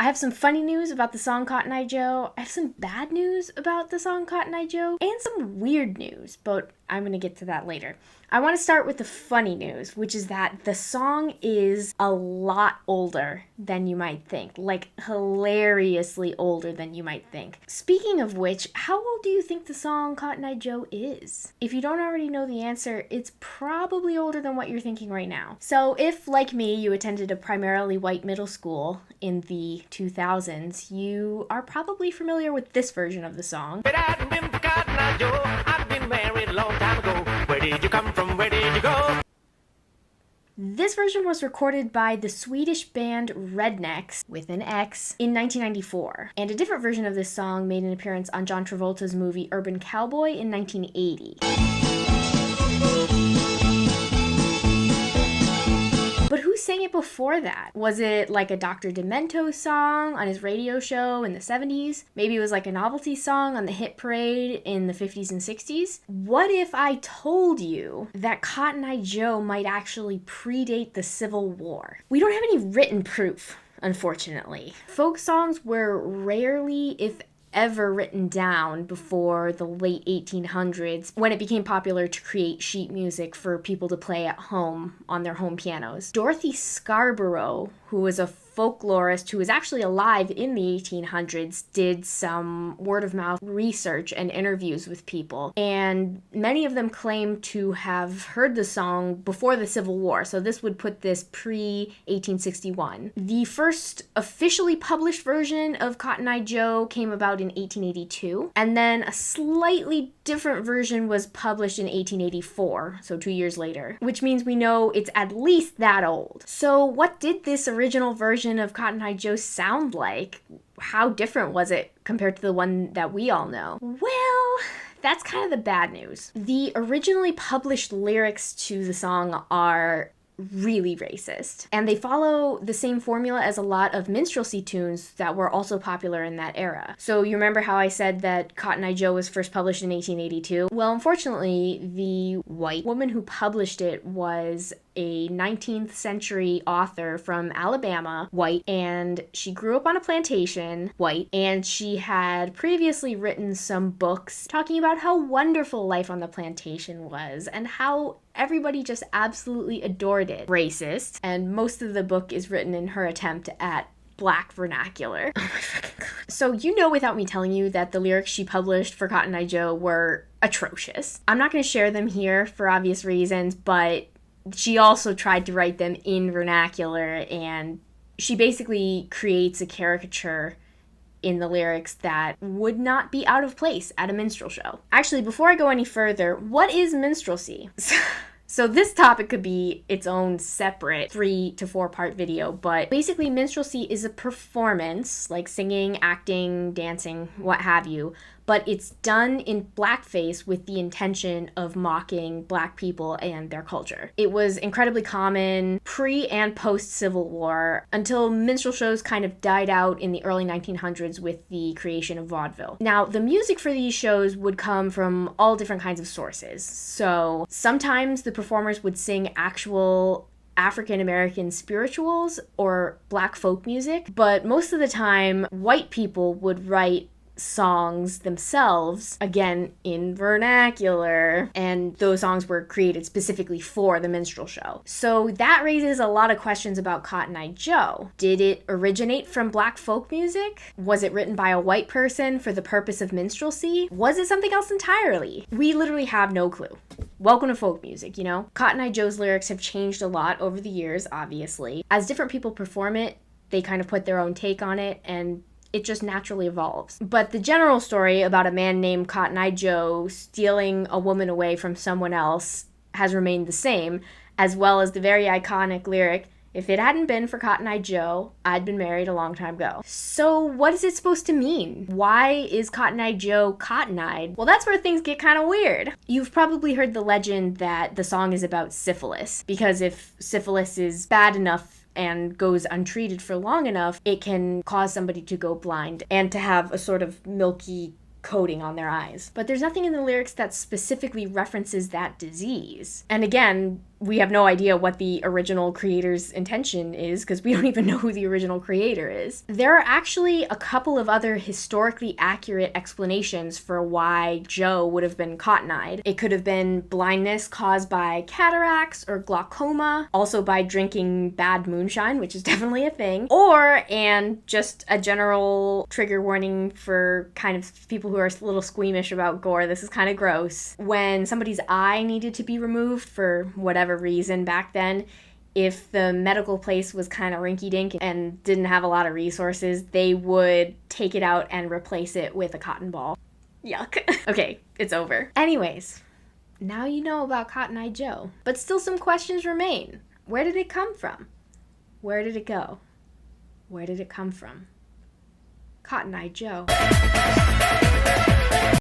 I have some funny news about the song Cotton Eye Joe. I have some bad news about the song Cotton Eye Joe, and some weird news, but I'm going to get to that later. I want to start with the funny news, which is that the song is a lot older than you might think. Like, hilariously older than you might think. Speaking of which, how old do you think the song Cotton Eye Joe is? If you don't already know the answer, it's probably older than what you're thinking right now. So if, like me, you attended a primarily white middle school in the 2000s, you are probably familiar with this version of the song. But I hadn't been for Cotton Eye Joe. I'd been married a long time ago. Where did you come from? Where did you go? This version was recorded by the Swedish band Rednex, with an X, in 1994. And a different version of this song made an appearance on John Travolta's movie Urban Cowboy in 1980. But who sang it before that? Was it like a Dr. Demento song on his radio show in the 70s? Maybe it was like a novelty song on the hit parade in the 50s and 60s? What if I told you that Cotton Eye Joe might actually predate the Civil War? We don't have any written proof, unfortunately. Folk songs were rarely, if ever, written down before the late 1800s, when it became popular to create sheet music for people to play at home on their home pianos. Dorothy Scarborough, who was a folklorist who was actually alive in the 1800s, did some word-of-mouth research and interviews with people, and many of them claim to have heard the song before the Civil War, so this would put this pre-1861. The first officially published version of Cotton Eye Joe came about in 1882, and then a slightly different version was published in 1884, so 2 years later, which means we know it's at least that old. So what did this original version of Cotton Eye Joe sound like? How different was it compared to the one that we all know? Well, that's kind of the bad news. The originally published lyrics to the song are really racist, and they follow the same formula as a lot of minstrelsy tunes that were also popular in that era. So you remember how I said that Cotton Eye Joe was first published in 1882? Well, unfortunately, the white woman who published it was a 19th century author from Alabama, white, and she grew up on a plantation, white, and she had previously written some books talking about how wonderful life on the plantation was and how everybody just absolutely adored it. Racist, and most of the book is written in her attempt at Black vernacular. Oh my fucking god. So you know without me telling you that the lyrics she published for Cotton Eye Joe were atrocious. I'm not going to share them here for obvious reasons, but she also tried to write them in vernacular, and she basically creates a caricature in the lyrics that would not be out of place at a minstrel show. Actually, before I go any further, what is minstrelsy? So this topic could be its own separate 3 to 4 part video, but basically minstrelsy is a performance, like singing, acting, dancing, what have you, but it's done in blackface with the intention of mocking Black people and their culture. It was incredibly common pre and post Civil War until minstrel shows kind of died out in the early 1900s with the creation of vaudeville. Now, the music for these shows would come from all different kinds of sources. So sometimes the performers would sing actual African-American spirituals or Black folk music, but most of the time, white people would write songs themselves, again in vernacular, and those songs were created specifically for the minstrel show. So that raises a lot of questions about Cotton Eye Joe. Did it originate from Black folk music? Was it written by a white person for the purpose of minstrelsy? Was it something else entirely? We literally have no clue. Welcome to folk music, you know? Cotton Eye Joe's lyrics have changed a lot over the years, obviously. As different people perform it, they kind of put their own take on it, and it just naturally evolves. But the general story about a man named Cotton Eye Joe stealing a woman away from someone else has remained the same, as well as the very iconic lyric, "If it hadn't been for Cotton Eye Joe, I'd been married a long time ago." So what is it supposed to mean? Why is Cotton Eye Joe cotton-eyed? Well, that's where things get kind of weird. You've probably heard the legend that the song is about syphilis, because if syphilis is bad enough and goes untreated for long enough, it can cause somebody to go blind and to have a sort of milky coating on their eyes. But there's nothing in the lyrics that specifically references that disease. And again, we have no idea what the original creator's intention is because we don't even know who the original creator is. There are actually a couple of other historically accurate explanations for why Joe would have been cotton-eyed. It could have been blindness caused by cataracts or glaucoma, also by drinking bad moonshine, which is definitely a thing, or, and just a general trigger warning for kind of people who are a little squeamish about gore, this is kind of gross, when somebody's eye needed to be removed for whatever reason back then, if the medical place was kind of rinky-dink and didn't have a lot of resources, they would take it out and replace it with a cotton ball. Yuck. Okay, it's over. Anyways, now you know about Cotton Eye Joe. But still some questions remain. Where did it come from? Where did it go? Where did it come from? Cotton Eye Joe.